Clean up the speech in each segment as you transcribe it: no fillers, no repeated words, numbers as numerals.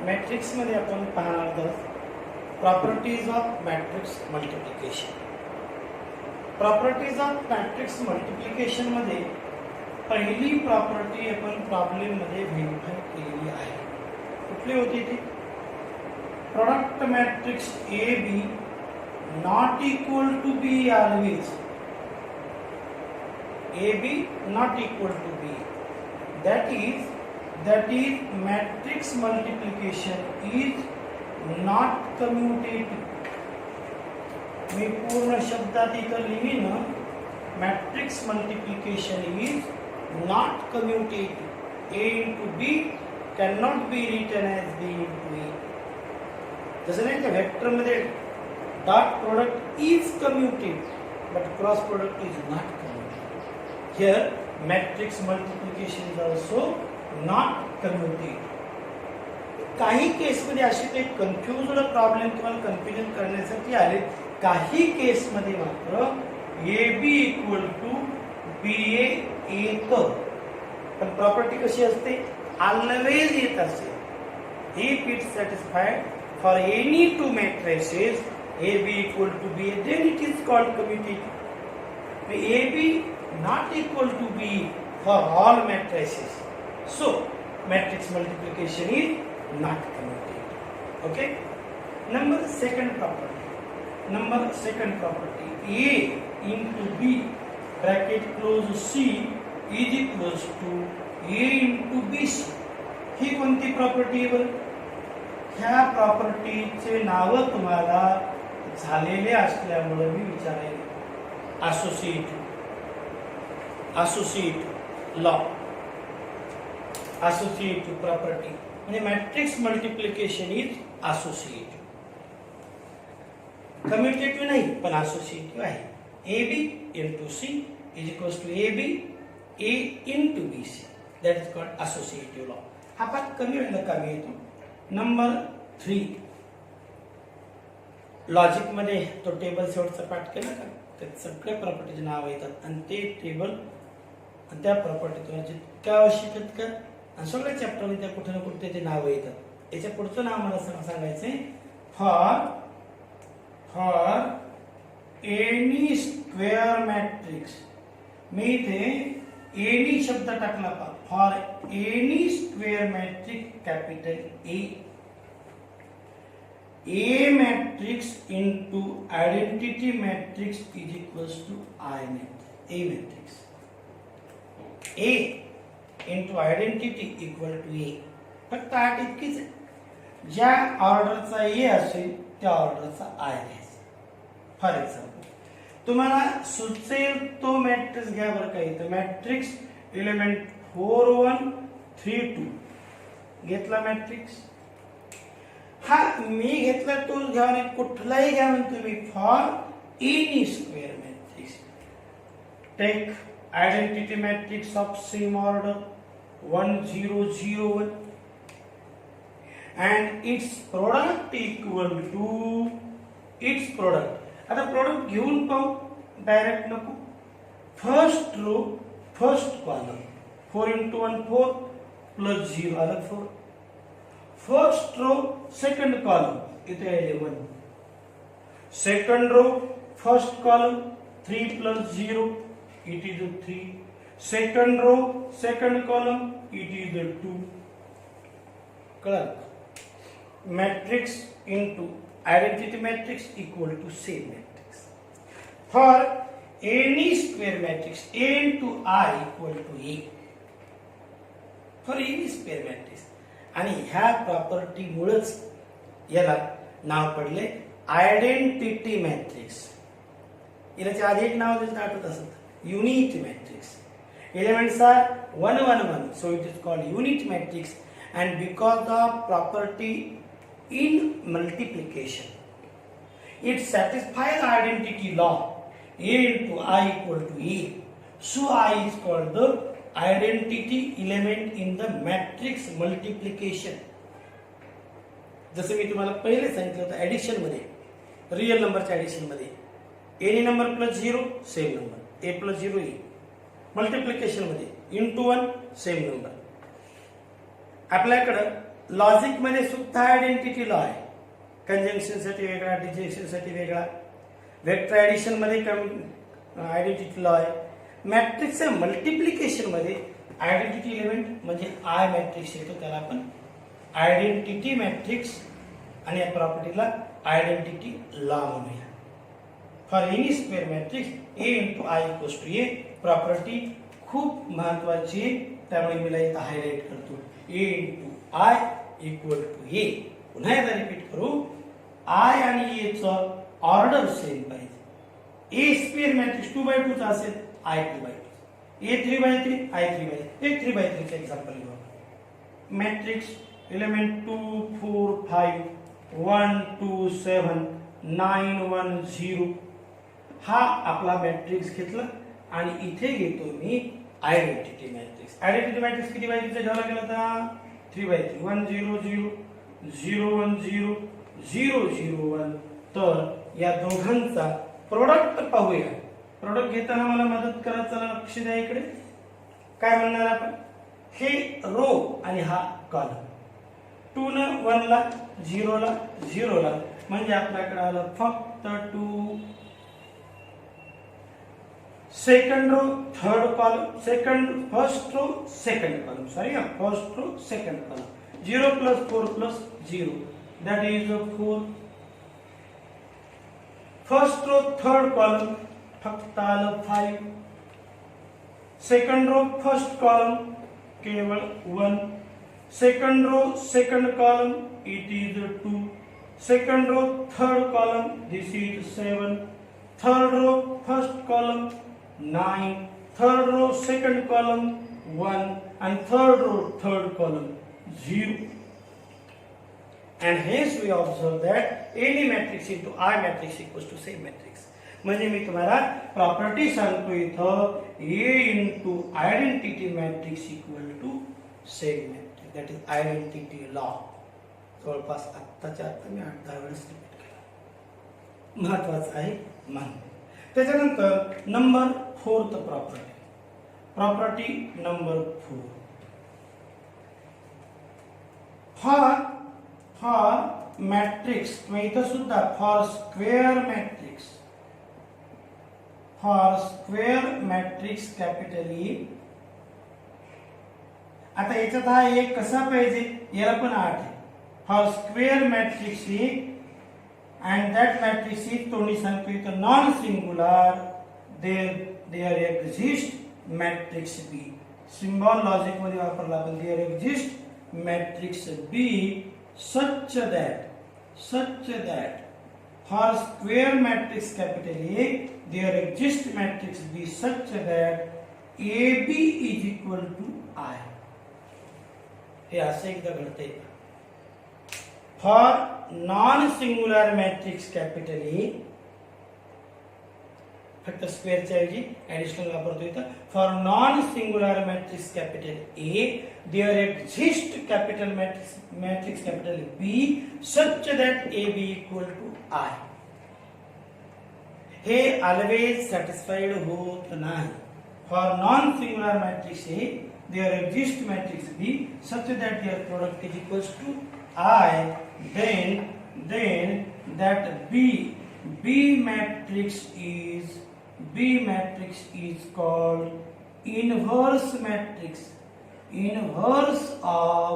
Matrix मध्ये आपण पाहणार आहोत properties of matrix multiplication. Properties of matrix multiplication मध्ये पहिली प्रॉपर्टी आपण प्रॉब्लेम मध्ये व्हेरिफाय केलेली आहे. कुठली होती ती? Product matrix A B not equal to B always. A B not equal to B, that is matrix multiplication is not commutative. मी पूर्ण शब्दात इथं लिहिन matrix multiplication is not commutative. a into b cannot be written as b into a. जसं नाही का vector मध्ये dot product is commutative but cross product is not commutative. Here matrix multiplication is also not commutative. काही केसमध्ये असे काही confused problem तुम्हाला confusion करण्यासाठी आले. काही केसमध्ये मात्र ए बी इक्वल टू बी ए येतं, पण प्रॉपर्टी कशी असते? ऑलवेज येत असते. If it satisfied for any two matrices A B equal to B A, then it is called commutative. A B not equal to b for all matrices, so matrix multiplication is not commutative. Okay, second property a into b bracket close c is equals to a into bc. ही कोणती property आहे? ह्या प्रॉपर्टीचे नाव तुम्हाला झालेले असल्यामुळे मी विचारेन. associative law, associative property. म्हणजे matrix multiplication is associative. Commutative नाही पण associative आहे. A B into C is equals to A B A into B C. That is called associative law. हा पाठ कमी येतो. नंबर 3 लॉजिक मध्ये तो टेबल शेवटचा पाठ केला का? त्यात सगळ्या प्रॉपर्टीचे नाव येतात आणि ते टेबल त्या प्रॉपर्टी तुम्हाला जितक्या आवश्यक आहेत का आणि सगळ्या चॅप्टरमध्ये त्या कुठे ना कुठे त्याचे नाव येतात. याच्या पुढचं नाव मला सांगायचंय फॉर एनी स्क्वेअर मॅट्रिक्स. मी इथे एनी शब्द टाकला पहा. For any square matrix capital A matrix into identity matrix is equals to I matrix. A matrix A into identity equal to A. फक्त आठ इतकीच आहे. ज्या ऑर्डरचा ए असेल त्या ऑर्डरचा आय घ्यायचा. फॉर एक्झाम्पल तुम्हाला सुचेल तो मॅट्रिक्स घ्या बरं का. इथं मॅट्रिक्स एलिमेंट 4 1 3 2 घेतला मॅट्रिक्स. हा मी घेतला तोच घ्या आणि कुठलाही घ्या म्हणतो मी. For any square matrix take identity matrix of same order 1 0 0 1 and its product equal to its product. आता प्रोडक्ट घेऊन पाहू, डायरेक्ट नको. First row first column 4 into 1 4 plus 0 अलग 4. फर्स्ट रो सेकंड कॉलम इथे 11. Second row first column 3 plus 0 it is a 3. Second row second column it is a 2. कळलं? Matrix into identity matrix equal to same matrix. For any square matrix a into I equal to a. For any square matrix. आणि ह्या property मुळेच याला नाव पडले identity matrix. याच्या आधी एक नाव दिलं आठवत असत, unit matrix. Elements are 1 1 1, so it is called unit matrix. And because of property in multiplication, it satisfies identity law. A into I equal to A, so I is called the identity element in the matrix multiplication. जसं मी तुम्हाला पहिले सांगितलं होतं addition मध्ये, real नंबरच्या addition मध्ये any number plus 0 same number, a plus 0 e. Multiplication मध्ये into 1 same number. आपल्याकडे लॉजिक मध्ये सुद्धा आयडेंटिटी लॉ आहे. कंजंक्शन साठी वेगळा, डिजंक्शन साठी वेगळा. वेक्टर ऍडिशन मध्ये आयडेंटिटी लॉ आहे. मॅट्रिक्स मल्टिप्लिकेशन मध्ये आयडेंटिटी एलिमेंट म्हणजे आय मॅट्रिक्स येतो, त्याला आपण आयडेंटिटी मॅट्रिक्स आणि या प्रॉपर्टीला आयडेंटिटी लॉ म्हणूया. For any square matrix A into I equals to A property खूप महत्वाची आहे, त्यामुळे मी इथं हायलाइट करतो. A into I equal to A. पुन्हा एकदा रिपीट करू, आय आणि ए चा ऑर्डर सेम पाहिजे. ए स्क्वेअर मॅट्रिक्स 2x2 चा असेल, I 2x2. A 3x3, I 3x3. एक 3x3 चे एक्झाम्पल घेऊ. मॅट्रिक्स एलिमेंट 2 4 5 1 2 7 9 1 0 हा आपला मॅट्रिक्स घेतला आणि इथे घेतो मी आयडेंटिटी मॅट्रिक्स. आयडेंटिटी मॅट्रिक्स किती बायचा घ्यावा लागेल आता? 3x3. 1 0 0 0 1 0 0 0 1. तर या दोघांचा प्रोडक्ट पाहूया. प्रोडक्ट घेताना मला मदत करा, चला लक्ष द्या इकडे. काय म्हणणार आपण? हे रो आणि हा कॉलम. 2 न 1 ला 0 ला 0 ला म्हणजे आपल्याकडे आलं फक्त 2. Second row third column, first row second column, sorry first row second column. 0 plus 4 plus 0 that is 4. First row third column फक्त आलं 5. सेकंड रो फर्स्ट कॉलम केवळ 1. Second row second column it is 2. Second row third column this is 7. Third row first column 9. Third row second column 1 and third row third column 0. And hence we observe that any matrix into I matrix equals to same matrix. म्हणजे मी तुम्हाला property सांगतो इथं A into identity matrix equal to same matrix. That is identity law. जवळपास आत्ताच्या आत्ता मी 8-10 वेळेस repeat केला. महत्वाचं आहे मान. त्याच्यानंतर number 4th property. Property number 4. For matrix किंवा इथं सुद्धा for square matrix capital E. आता याच्यात हा एक कसा पाहिजे, याला पण 8 आहे. For square matrix E and that matrix E तोंडी सांगतो इथं non singular there exist matrix B. Symbol logic मध्ये वापरला आपण there exist matrix B such that for square matrix capital A there exists matrix B such that AB is equal to I. हे असं एकदा घडते. For non singular matrix capital A फक्त स्क्वेअरच्या ऐवजी additional वापरतो इथं. For non singular matrix capital A there exist capital matrix capital B such that A B equal to I. हे always satisfied होत नाही. For non singular matrix A there exist matrix B such that their product is equals to I. then that B matrix is called inverse matrix. Inverse of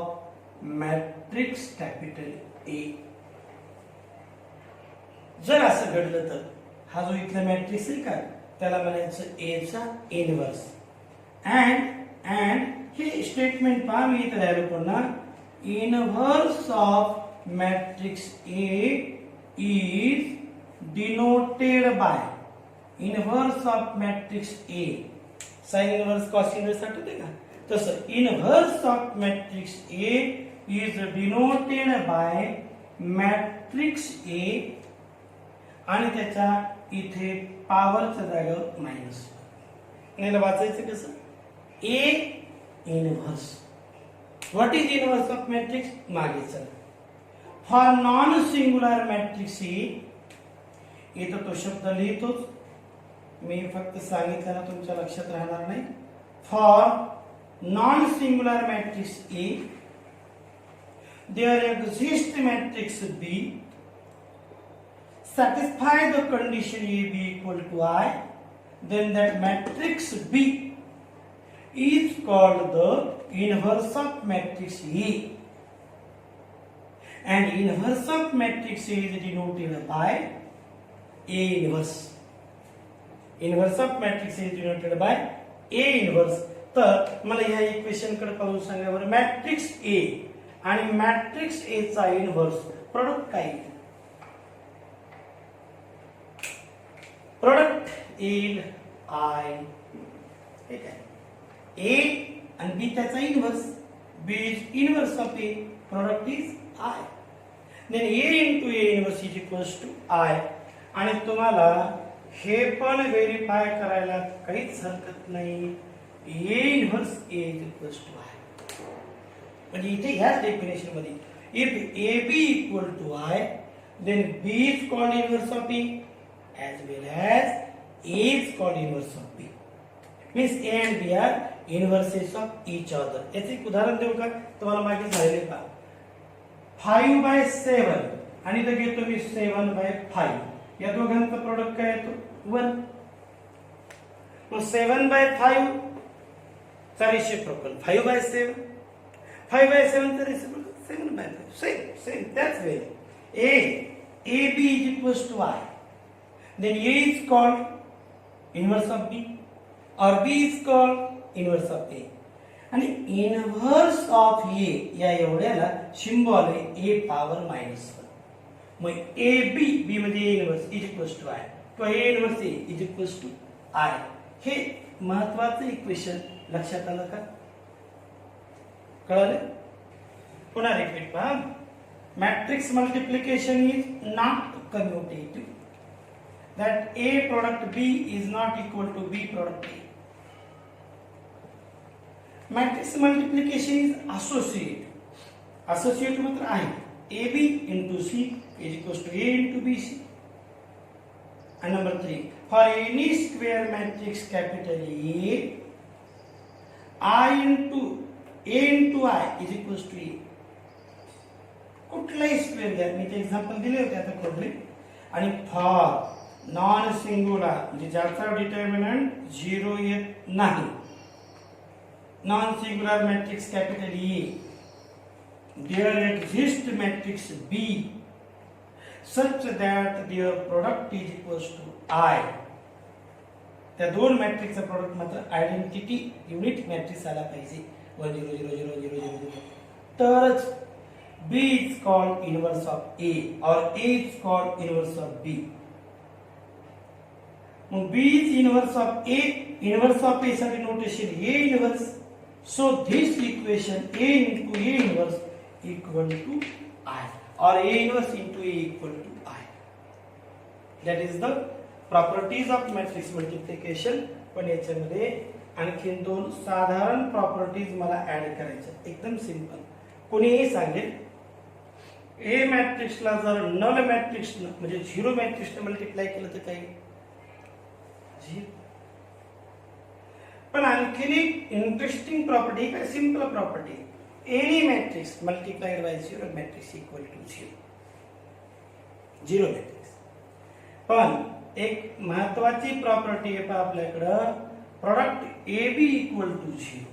matrix capital A. जर असं घडलं तर हा जो इथला matrix आहे का त्याला म्हणायचं ए चा इनव्हर्स. अँड हे स्टेटमेंट पहा मी इथे द्यायला पुन्हा. Inverse of matrix A is denoted by inverse of matrix A. sin inverse cos inverse आठवते का तसं inverse of matrix A is denoted by matrix A आणि त्याच्या इथे पॉवरच्या जागेवर मायनस. याला वाचायचं कसं? A inverse. what is inverse of matrix? मागे चला. for non singular matrix A इथं तो शब्द लिहितोच मी, फक्त सांगितलं ना तुमच्या लक्षात राहणार नाही. For non singular matrix A there exists matrix B, satisfy the condition A B equal to I, then that matrix B is called the inverse of matrix A, and inverse of matrix A is denoted by A inverse. Inverse of matrix A is denoted by A inverse. तर मला ह्या equation कडे पाहून सांगा बरं, matrix ए आणि matrix ए चा inverse product काय आहे? प्रोडक्ट येईल आय. ठीक आहे, ए आणि बी त्याचा inverse, B is inverse of A, product is I. Then A into A inverse is equals to I. आणि तुम्हाला हे पण व्हेरीफाय करायला काहीच हरकत नाही, A inverse A is equals to I. म्हणजे इथे ह्याच डेफिनेशन मध्ये if A B equal to I then B is called inverse of A as well as A is called inverse of B. Means A and B are inverses of each other. याचे एक उदाहरण देऊ का? तुम्हाला माहिती झालेले का? 5/7 आणि इथे घेतो मी 7/5. या दोघांचा प्रोडक्ट काय येतो? 1. मग 7/5 चा रेसिप्रोकल 5/7. 5/7 चा रेसिप्रोकल 7/5. सेम त्याच वे AB is equals to I. Then A is called inverse of B or B is called inverse of A. आणि inverse of A या एवढ्याला सिंबल आहे A पॉवर -1. मग AB B म्हणजे A inverse is equals to I किंवा A inverse A is equals to I. हे महत्त्वाचं equation लक्षात आलं का? कळलं? पुन्हा रिपीट पहा. Matrix multiplication is not commutative. That A product B is not equal to B product A. Matrix multiplication is associate. Associate मतलब आहे AB into C is equals to A into BC. And number 3, for any square matrix capital A, A into I is equals to A. कुठलाही square घ्या, मी ते example दिले होते आता खोडले. आणि for non singular म्हणजे ज्याचा डिटर्मिनंट 0 येत नाही, non singular matrix capital A, there exist matrix B such that their product is equals to I. त्या दोन मॅट्रिक्सचा प्रोडक्ट मात्र आयडेंटिटी युनिट मॅट्रिक्स आला पाहिजे 1 0 0 0 0 0 0, तरच B is called inverse of A or A is called inverse of B. B is inverse of A. Inverse of A साठी notation A inverse. So this equation A into A inverse equal to I or A inverse into A equal to I. That is the properties of matrix multiplication. पण याच्यामध्ये आणखी दोन साधारण properties मला add करायच्या. एकदम simple. कोणीही सांगेल ए मॅट्रिक्सला जर नल मॅट्रिक्स म्हणजे 0 मॅट्रिक्सने मल्टिप्लाय केलं तर काही 0. पण आणखीन एक इंटरेस्टिंग प्रॉपर्टी काय, simple property, any matrix multiplied by 0 matrix equal to 0 matrix. पण एक महत्वाची प्रॉपर्टी आहे आपल्याकडं, product A B equal to 0.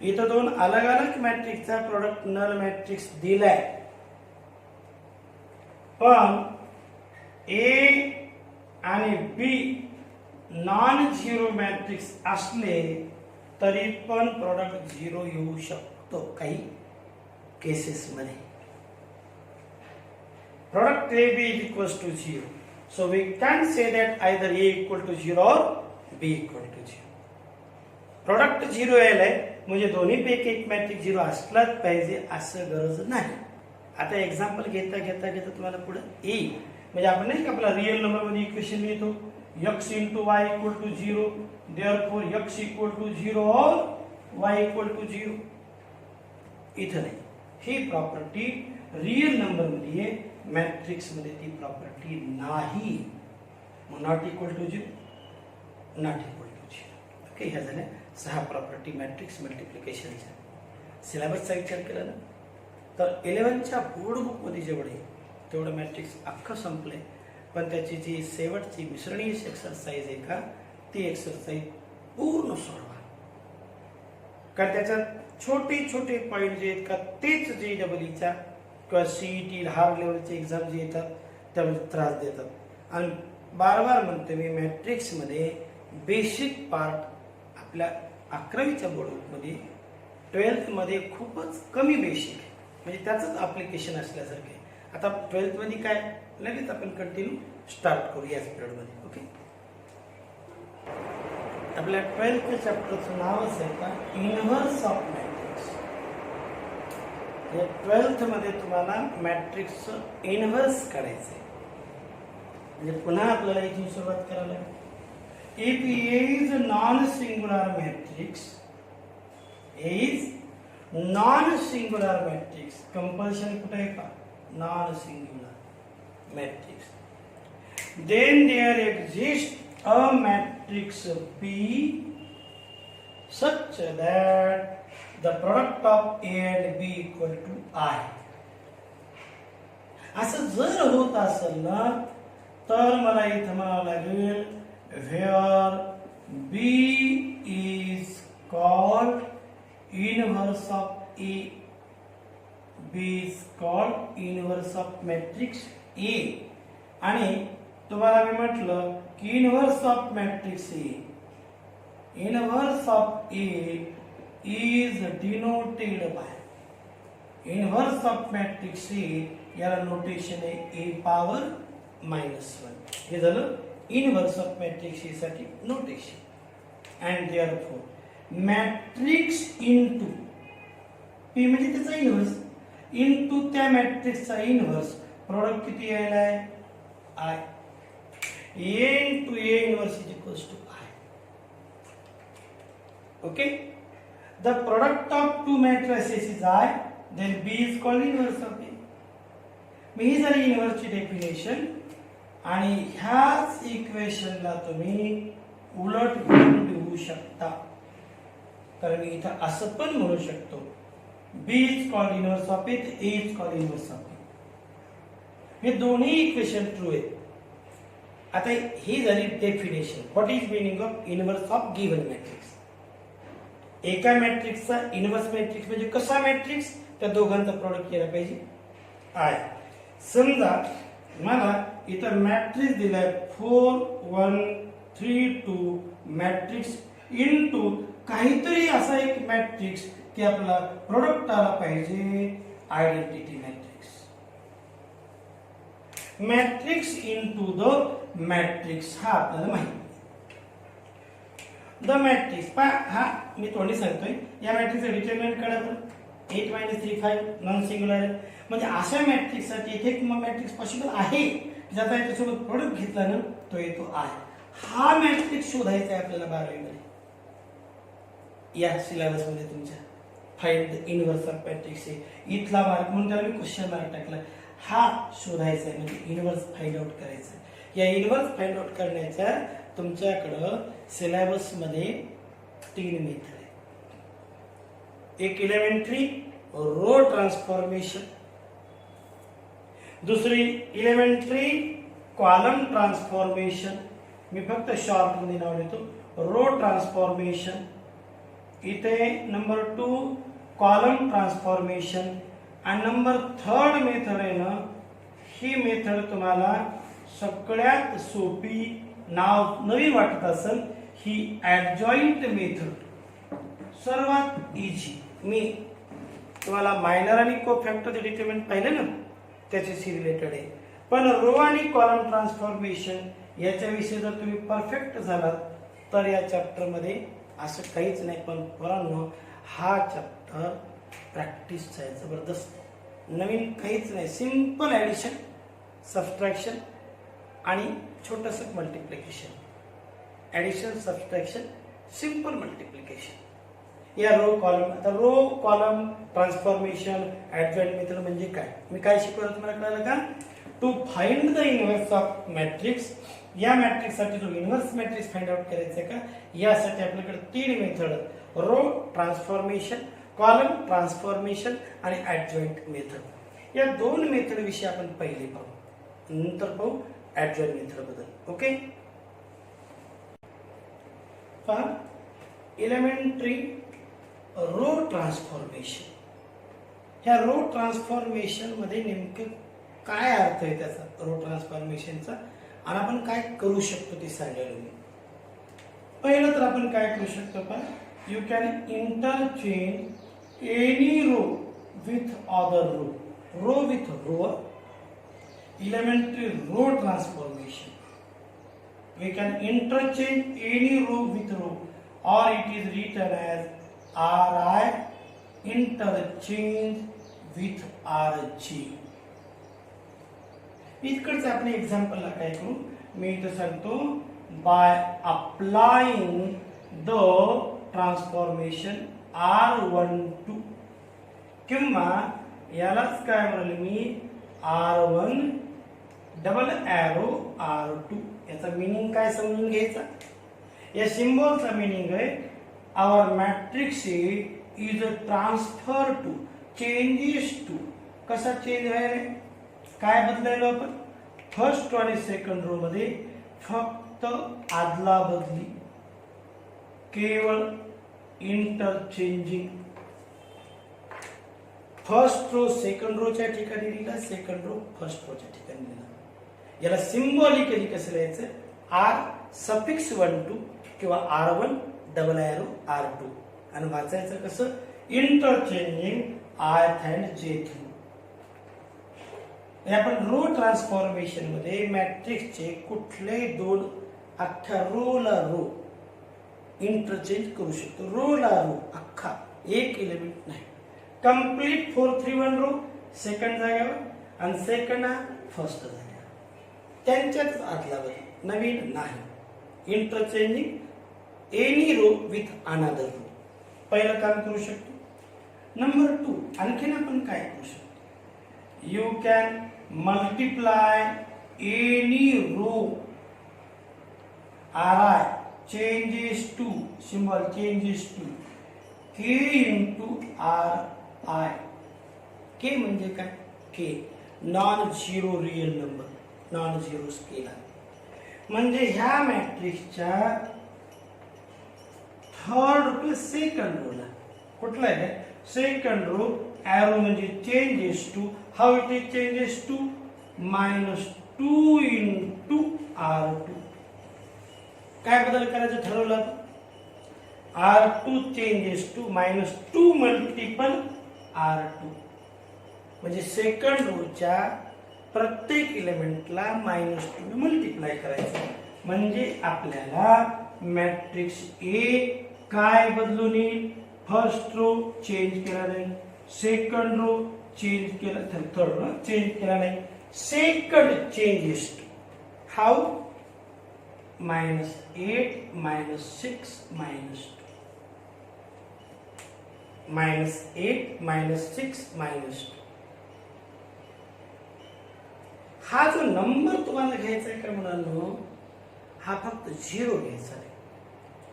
इथं दोन अलग अलग मॅट्रिक्सचा प्रोडक्ट नल मॅट्रिक्स दिलाय, पण ए आणि बी नॉन झिरो मॅट्रिक्स असले तरी पण प्रोडक्ट 0 येऊ शकतो काही केसेस मध्ये. Product A B is equals to 0. So we can say that either A equal to 0 और बी इक्वल टू 0. प्रोडक्ट 0 यायलाय म्हणजे दोन्ही पैकी एक मॅट्रिक्स 0 असलाच पाहिजे असं गरज नाही. आता एक्झाम्पल घेता घेता घेता तुम्हाला पुढे येईल. म्हणजे आपण नाही का आपला रिअल नंबर मध्ये इक्वेशन लिहितो x into y equal to 0, therefore x equal to 0 or y equal to 0. इथं नाही, ही प्रॉपर्टी रिअल नंबर मध्ये मॅट्रिक्स मध्ये ती प्रॉपर्टी नाही. Not equal to 0, not equal to 0. Okay, ह्या झाल्या 6 प्रॉपर्टी मॅट्रिक्स मल्टिप्लिकेशनच्या. सिलेबसचा विचार केला ना, तर 11च्या बोर्ड बुकमध्ये जेवढे तेवढं मॅट्रिक्स अख्खं संपलंय, पण त्याची जी शेवटची मिसळणीस एक्सरसाइज आहे का, ती एक्सरसाइज पूर्ण सोडवा. कारण त्याच्यात छोटे छोटे पॉईंट जे आहेत का, तेच JEEच्या किंवा CET हार्ड लेवलचे एक्झाम जे येतात त्यामध्ये त्रास देतात. आणि बार म्हणतो मी, मॅट्रिक्समध्ये बेसिक पार्ट आपल्या 11वीच्या बोर्डमध्ये 12th मध्ये खूपच कमी बेसिक आहे, म्हणजे त्याचंच ॲप्लिकेशन असल्यासारखे. आता 12th मध्ये काय, लगेच आपण कंटिन्यू स्टार्ट करू याच पिरियडमध्ये. ओके, आपल्या 12th चॅप्टरचं नावच आहे का, इनव्हर्स ऑफ मॅट्रिक्स. 12th मध्ये तुम्हाला मॅट्रिक्सचं इनव्हर्स काढायचं आहे. म्हणजे पुन्हा आपल्याला इथून सुरुवात करायला लागेल. If A is a non-singular matrix, A is non-singular matrix. Compulsion कुठे आहे का? Non-singular matrix. Then there exists a matrix P such that the product of A and B equal to I. असं जर होत असेल ना, तर मला इथं म्हणावं लागेल where B is called inverse of A. B is called inverse of matrix A. आणि तुम्हाला मी म्हटलं की inverse of matrix A, inverse of A is denoted by, inverse of matrix A याला नोटेशन आहे A power -1. हे झालं inverse of matrix ए साठी notation. And therefore matrix into P म्हणजे त्याचा इनवर्स, इनटू त्या मॅट्रिक्सचा इनवर्स, प्रोडक्ट किती यायला आहे I. A into A inverse is equals to I. Okay, the product of two matrices is I, then B is called inverse of A. ही झाली इनवर्सची डेफिनेशन. आणि ह्याच इक्वेशनला तुम्ही उलट करून लिहू शकता. तर मी इथं असं पण म्हणू शकतो, B is called inverse of A, A is called inverse of A. हे दोन्ही इक्वेशन ट्रू आहेत. आता ही झाली definition. What is meaning of inverse of given matrix. एका मॅट्रिक्सचा इनवर्स मॅट्रिक्स म्हणजे कसा मॅट्रिक्स, त्या दोघांचा प्रोडक्ट केला पाहिजे आय. समजा मला इथं मॅट्रिक्स दिलाय 4 1 3 2 मॅट्रिक्स इनटू काहीतरी असा एक मॅट्रिक्स की आपला प्रोडक्ट आला पाहिजे identity matrix. Matrix into the matrix हा आपल्याला माहिती. द मॅट्रिक्स हा मी तोंडी सांगतोय, या मॅट्रिक्सचं डिटर्मिनंट काढा बरं. 8 - 3 5 नॉन सिंग्युलर आहे. म्हणजे अशा मॅट्रिक्स साठी इथे एक मॅट्रिक्स पॉसिबल आहे ज्याचा याच्यासोबत प्रोडक्ट घेतला ना तो येतो आय. हा मॅट्रिक्स शोधायचा आहे आपल्याला 12वी मध्ये या सिलेबस मध्ये तुमच्या. Find the inverse of matrix आहे इथला मार्क म्हणून त्याला मी क्वेश्चन मार्क टाकला. हा शोधायचा आहे म्हणजे इनवर्स फाइंड आउट करायचा. या इनवर्स फाइंड आउट करण्याच्या तुमच्याकडं सिलेबस मध्ये 3 मेथड आहे. एक एलिमेंटरी रो ट्रान्सफॉर्मेशन, दुसरी इलेमेंटरी कॉलम ट्रान्सफॉर्मेशन, मी फक्त शॉर्ट मध्ये नाव देतो रो ट्रान्सफॉर्मेशन. इथे नंबर 2 कॉलम ट्रान्सफॉर्मेशन. आणि नंबर 3 मेथड आहे ना, ही मेथड तुम्हाला सगळ्यात सोपी, नाव नवीन वाटत असेल, ही ऍडजॉइंट मेथड, सर्वात इझी. मी तुम्हाला मायनर आणि को फॅक्टर डिटर्मिनंट पाहिले ना, त्याच्याशी रिलेटेड आहे. पण रो आणि कॉलम ट्रान्सफॉर्मेशन याच्याविषयी जर तुम्ही परफेक्ट झालात तर या चॅप्टर मध्ये असं काहीच नाही. पण पोरांनो हा चॅप्टर प्रॅक्टिसचा आहे जबरदस्त. नवीन काहीच नाही, सिंपल ऍडिशन, सबट्रॅक्शन आणि छोटंसं multiplication. Addition, subtraction, simple multiplication. या रो कॉलम, आता row column transformation adjoint method म्हणजे काय, मी काय शिकवलं तुम्हाला कळलं का? To find the inverse of matrix. या मॅट्रिक्स साठी जो इनव्हर्स मॅट्रिक्स फाइंड आउट करायचा का, यासाठी आपल्याकडे 3 method, row transformation, column transformation आणि ऍडजॉइंट मेथड, या दोन मेथड विषयी आपण पहिले पाहू, नंतर पाहू ऍडजॉइंट मेथड बद्दल. ओके, पहा एलिमेंटरी रो ट्रान्सफॉर्मेशन. ह्या रो ट्रान्सफॉर्मेशन मध्ये नेमकं काय अर्थ आहे त्याचा, रो ट्रान्सफॉर्मेशनचा, आणि आपण काय करू शकतो ते सांगायला मी. पहिलं तर आपण काय करू शकतो, पहा you can interchange any row with other row, row with row, elementary row transformation. We can interchange any row with row, or it is written as Ri interchange with Rg. इकडचं आपण एक्झाम्पलला काय करू, मी इथं सांगतो by applying the transformation R12 किंवा यालाच काय म्हणलं मी R1 डबल एरो R2. याचा मीनिंग काय समजून घ्यायचा, या सिंबॉलचा मीनिंग आहे our matrix is a transfer to, changes to. कसा चेंज आहे, काय बदलायला आपण फर्स्ट आणि सेकंड रो मध्ये फक्त आदला बदली, केवळ इंटरचेंजिंग. फर्स्ट रो सेकंड रोच्या ठिकाणी लिहिला, सेकंड रो फर्स्ट रोच्या ठिकाणी लिहिला. याला सिंबॉलिकली कसं लिहायचं, आर सफिक्स 12 किंवा R1 डबल एरो R2, आणि वाचायचं कसं इंटरचेंजिंग ith अँड jth. आपण रो ट्रान्सफॉर्मेशन मध्ये मॅट्रिक्सचे कुठलेही दोन अख्ख्या रोला रो इंटरचेंज करू शकतो. रोला रो अख्खा, एक एलिमेंट नाही. कंप्लीट 431 रो सेकंड जागेवर आणि सेकंड हा फर्स्ट जागेवर, त्यांच्याच आतला बदल, नवीन नाही. Interchanging any row with another row, पहिलं काम करू शकतो. नंबर 2 आणखीन आपण काय करू शकतो, you can multiply any row Ri changes to, symbol changes to k into Ri. k म्हणजे काय, k non zero real number, non zero scalar. म्हणजे ह्या मॅट्रिक्सच्या थर्ड टू सेकंड रोला, कुठला आहे सेकंड रो, एरो म्हणजे changes to, how it is changes to -2 into R2. काय बदल करायचं ठरवलं, R2 changes to -2 multiple R2. म्हणजे सेकंड रोच्या प्रत्येक एलिमेंटला -2 मल्टिप्लाय करायचं. म्हणजे आपल्याला मॅट्रिक्स ए काय बदलून येईल, फर्स्ट रो चेंज केला नाही, सेकंड रो चेंज केला, थर्ड रो चेंज केला नाही, सेकंड चेंजेस टू हाऊ -8 -6 -2, -8 -6 -2. हा जो नंबर तुम्हाला घ्यायचा आहे का मुलांनो, हा फक्त 0 घ्यायचा आहे.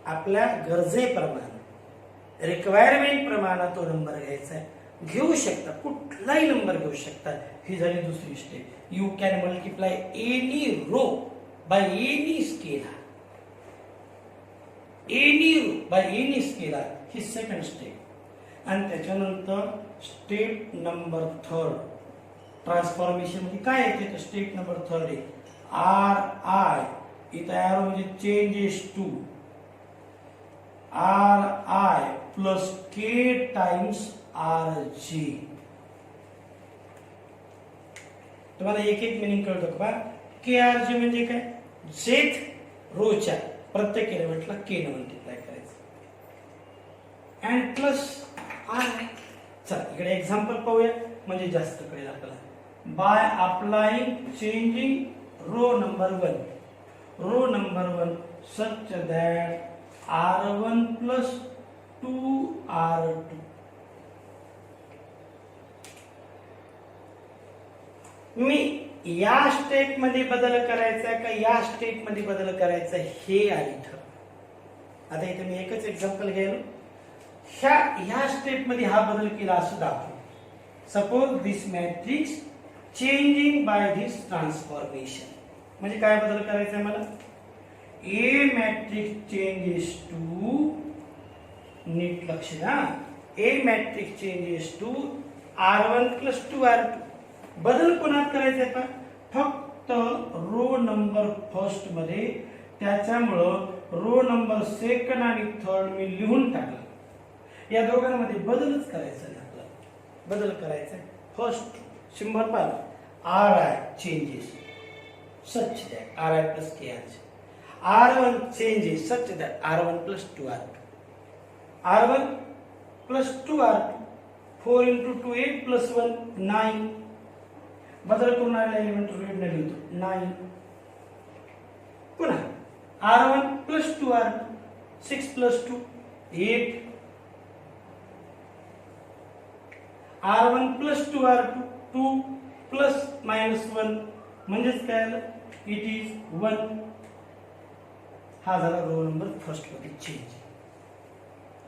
आपल्या गरजेप्रमाणे, रिक्वायरमेंट प्रमाणे तो नंबर घ्यायचा आहे. घेऊ शकता, कुठलाही नंबर घेऊ शकता. ही झाली दुसरी step. You can multiply any row by any scalar, any row by any scalar, ही सेकंड स्टेप. आणि त्याच्यानंतर स्टेप नंबर 3 ट्रान्सफॉर्मेशन मध्ये काय येते, तर स्टेप नंबर 3 आहे Ri, इथं एरो म्हणजे changes to Ri plus k times Rg. तुम्हाला एक एक मिनिंग कळतं का, KRG म्हणजे काय, जेथ रोच्या प्रत्येक एलिमेंटला k ने मल्टिप्लाय करायचं, अँड प्लस आय. चला इकडे एक्झाम्पल पाहूया म्हणजे जास्त कळेल आपल्याला. By applying changing row number 1, row number 1 such that R1 plus 2R2. मी या स्टेप मध्ये बदल करायचा का या स्टेप मध्ये बदल करायचा हे आधी ठरव. आता इथे मी एकच एक्झाम्पल घेऊ. ह्या स्टेप मध्ये हा बदल केला असं दाखव. Suppose this matrix changing by this transformation. म्हणजे काय बदल करायचा आहे मला? ए मॅट्रिक्स चेंजेस टू, नीट लक्ष द्या, A matrix changes to R1 plus 2R2. बदल कोणात करायचा आहे? फक्त रो नंबर फर्स्ट मध्ये. त्याच्यामुळं रो नंबर सेकंड आणि थर्ड मी लिहून टाकला. या दोघांमध्ये बदलच करायचा आहे आपला. बदल करायचा आहे. फर्स्ट सिंबल पाहिला Ri changes such that Ri plus KR. R1 changes such that R1 plus 2R2. R1 plus 2R2. 4 into 2 8 plus 1 9. बदल करून आलेला एलिमेंट रेड ने लिहितो 9. पुन्हा R1 plus 2R2. 6 plus 2 8. R1 plus 2R2. 2 plus minus 1 म्हणजेच काय आलं? It is 1. हा झाला रो नंबर फर्स्ट मध्ये चेंज.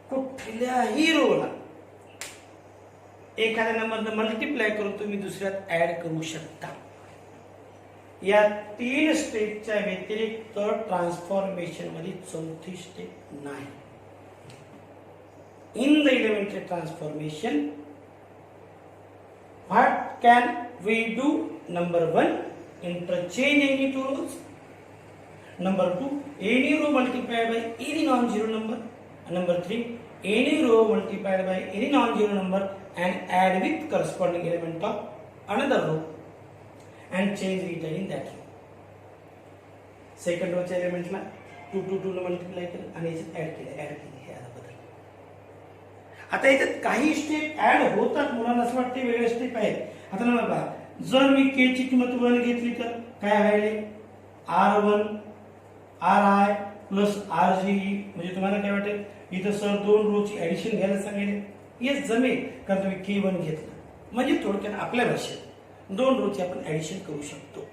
कुठल्याही रोला एखाद्या नंबरनं मल्टिप्लाय करून तुम्ही दुसऱ्यात ऍड करू शकता. या 3 स्टेपच्या व्यतिरिक्त ट्रान्सफॉर्मेशन मध्ये चौथी स्टेप नाही. In the elementary transformation what can we do? Number 1, interchange any two rows. Number 2, any row multiplied by any non-zero number. And number 3, any row multiplied by any non-zero number and add with corresponding element of another row and change return in that row. Second रोच्या एलिमेंटला 2 2 2 ने multiply केलं आणि याच्यात add केलं हे आला बदल. आता याच्यात काही स्टेप ऍड होतात. मुलांना असं वाटते वेगळे स्टेप आहेत. आता ना बघा, जर मी के ची किंमत 1 घेतली तर काय व्हायले? R1 Ri plus RGE. म्हणजे तुम्हाला काय वाटेल? इथं सर 2 रोची ऍडिशन घ्यायला सांगितले. येस जमेल, कारण तुम्ही K1 घेतलं. म्हणजे थोडक्यात आपल्या भाषेत 2 रोची आपण ऍडिशन करू शकतो.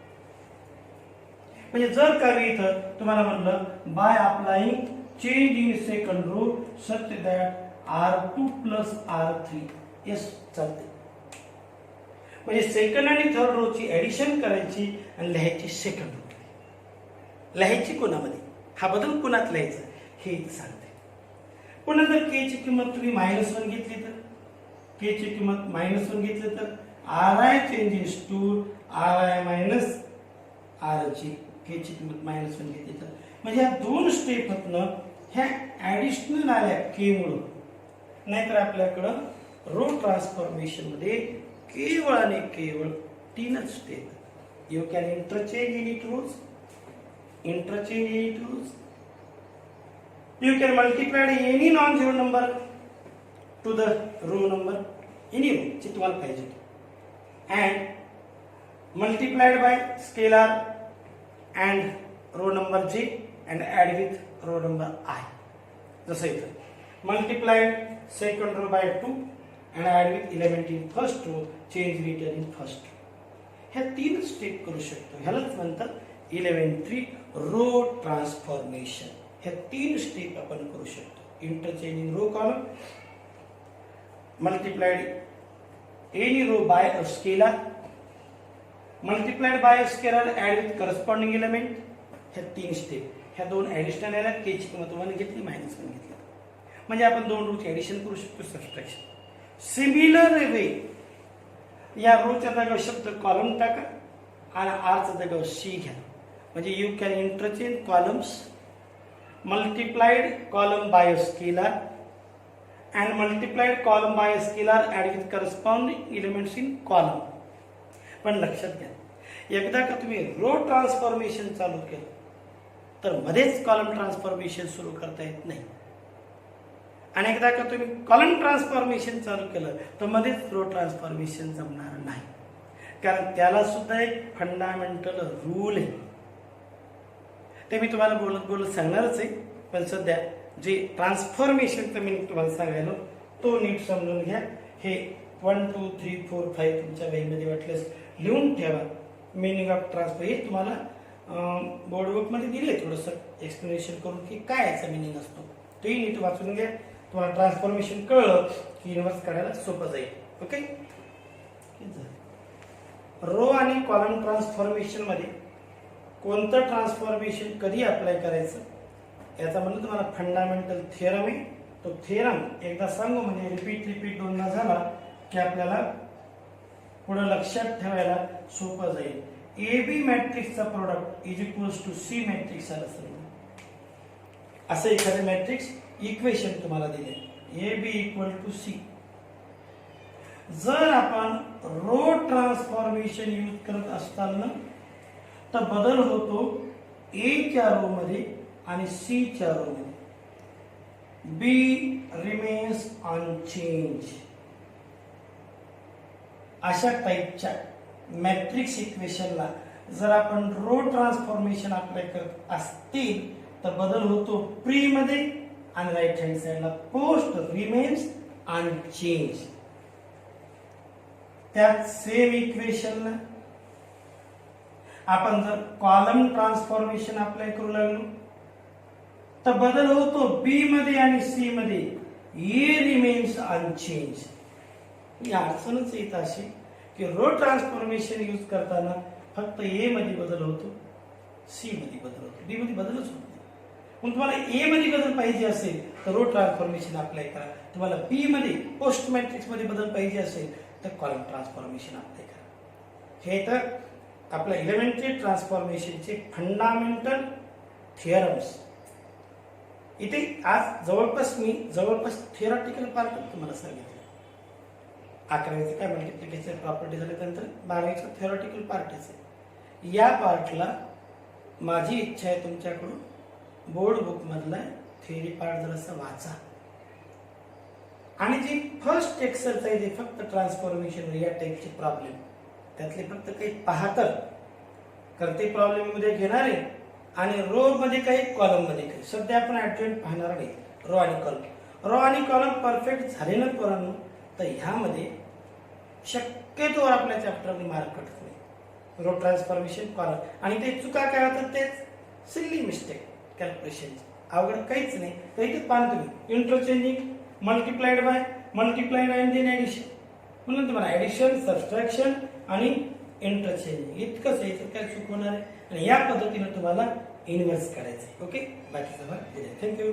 म्हणजे जर का मी इथं तुम्हाला म्हणलं by applying change in second row such that R2 plus R3. Yes चालते. म्हणजे सेकंड आणि थर्ड रोची ऍडिशन करायची आणि लिहायची सेकंड रो. लिहायची कोणामध्ये? हा बदल कोणात लिहायचा हे सांगते. पुन्हा जर के ची किंमत तुम्ही -1 घेतली तर, के ची किंमत -1 घेतली तर Ri changes to Ri minus Rg. K ची किंमत -1 घेतली तर म्हणजे ह्या 2 स्टेपमधनं ह्या ऍडिशनल आल्या के मुळे. नाहीतर आपल्याकडं रो ट्रान्सफॉर्मेशन मध्ये केवळ आणि केवळ 3च step. You can interchange any two rows. You can multiply any non-zero number to the row number, any row जे तुम्हाला पाहिजे, and multiplied by scalar and row number j and add with row number I. जसं इथं multiplied second row by 2 and add with element in first row, change return in first row. ह्या 3 step करू शकतो. ह्यालाच म्हणतात elementary row transformation. ह्या 3 step आपण करू शकतो. Interchanging row column, multiplied any row by a scalar, multiplied by a scalar add with corresponding element. ह्या 3 स्टेप. ह्या 2 ऍडिशनल आल्या. के ची किंमत 1 घेतली, -1 घेतली. म्हणजे आपण 2 रोची ऍडिशन करू शकतो. सबट्रॅक्शन. सिमिलर वे या रोच्या जागेवर शब्द कॉलम टाका आणि आरच्या जागेवर सी घ्या. म्हणजे you can interchange columns, multiplied column by scalar and multiplied column by scalar add with corresponding elements in column. पण लक्षात घ्या, एकदा का तुम्ही रो ट्रान्सफॉर्मेशन चालू केलं तर मध्येच कॉलम ट्रान्सफॉर्मेशन सुरू करता येत नाही. आणि एकदा का तुम्ही कॉलम ट्रान्सफॉर्मेशन चालू केलं तर मध्येच रो ट्रान्सफॉर्मेशन जमणार नाही. कारण त्याला सुद्धा एक फंडामेंटल रूल आहे. ते मी तुम्हाला बोलत सांगणारच आहे. पण सध्या जे ट्रान्सफॉर्मेशनचं मी तुम्हाला सांगायलो तो नीट समजून घ्या. हे 1 2 3 4 5 तुमच्या वहीमध्ये वाटल्यास लिहून ठेवा. मिनिंग ऑफ ट्रान्सफर हे तुम्हाला बोर्डबुक मध्ये दिले थोडंसं एक्सप्लेनेशन करून की काय याचा मिनिंग असतो. तेही नीट वाचून घ्या तुम्हाला ट्रान्सफॉर्मेशन कळलं की इन्व्हर्स काढायला सोपं जाईल. ओके. रो आणि कॉलम ट्रान्सफॉर्मेशन मध्ये कोणतं ट्रान्सफॉर्मेशन कधी अप्लाय करायचं याचा म्हणलं तुम्हाला फंडामेंटल थिअरम आहे. तो थिअरम एकदा सांगू म्हणजे रिपीट दोनदा झाला की आपल्याला पुढे लक्षात ठेवायला सोपं जाईल. ए बी मॅट्रिक्सचा product is equals to C matrix आला असं एखादं मॅट्रिक्स इक्वेशन तुम्हाला दिले A B equal to C. जर आपण रो ट्रान्सफॉर्मेशन यूज करत असताना तर बदल होतो ए च्या रो मध्ये आणि सी च्या रो मध्ये. बी रिमेन्स अनचेंज. अशा टाईपच्या मॅट्रिक्स इक्वेशनला जर आपण रो ट्रान्सफॉर्मेशन अप्लाय करत असतील तर बदल होतो प्री मध्ये आणि राईट हँड साइडला पोस्ट रिमेन्स अनचेंज. त्यात सेम इक्वेशनला आपण जर कॉलम ट्रान्सफॉर्मेशन अप्लाय करू लागलो तर बदल होतो बी मध्ये आणि सी मध्ये ए रिमेन्स अनचेंज. ही अडचणच येत अशी की रो ट्रान्सफॉर्मेशन यूज करताना फक्त ए मध्ये बदल होतो, सी मध्ये बदल होतो, बी मध्ये बदलच होतो. पण तुम्हाला ए मध्ये बदल पाहिजे असेल तर रो ट्रान्सफॉर्मेशन अप्लाय करा. तुम्हाला बी मध्ये पोस्ट मॅट्रिक्स मध्ये बदल पाहिजे असेल तर कॉलम ट्रान्सफॉर्मेशन अप्लाय करा. हे तर आपल्या एलिमेंटरी ट्रान्सफॉर्मेशनचे फंडामेंटल थिअरम्स. इथे आज जवळपास थिअरॉटिकल पार्ट तुम्हाला सांगितलं. 11वीचं काय मल्टिप्लिकेशन प्रॉपर्टी झाली त्यानंतर 12वीचं थिअरॉटिकल पार्ट आहे. या पार्टला माझी इच्छा आहे तुमच्याकडून बोर्ड बुक मधला थिअरी पार्ट जरासा वाचा आणि जी फर्स्ट एक्सरसाइज आहे फक्त ट्रान्सफॉर्मेशन या टाइपचे प्रॉब्लेम त्यातले फक्त काही पाहतात करते प्रॉब्लेम मध्ये घेणार आहे आणि रो मध्ये काही कॉलम मध्ये काही. सध्या आपण ऍडजॉइंट पाहणार नाही. रो आणि कॉलम परफेक्ट झाले ना पोरांनो तर ह्यामध्ये शक्यतो आपल्या चॅप्टरमध्ये मार्क कटत नाही. रो ट्रान्सफॉर्मेशन कॉलम आणि ते चुका काय होतात तेच सिल्ली मिस्टेक कॅल्क्युलेशन. अवघड काहीच नाही. तर इथे पाहा तुम्ही interchanging multiplied and then addition म्हणून तुम्हाला ऍडिशन सबट्रॅक्शन आणि इंटरचेंजिंग इतकंच आहे. काय चूक होणार आहे आणि या पद्धतीने तुम्हाला इन्व्हर्स करायचं आहे. ओके. बाकीचं थँक्यू.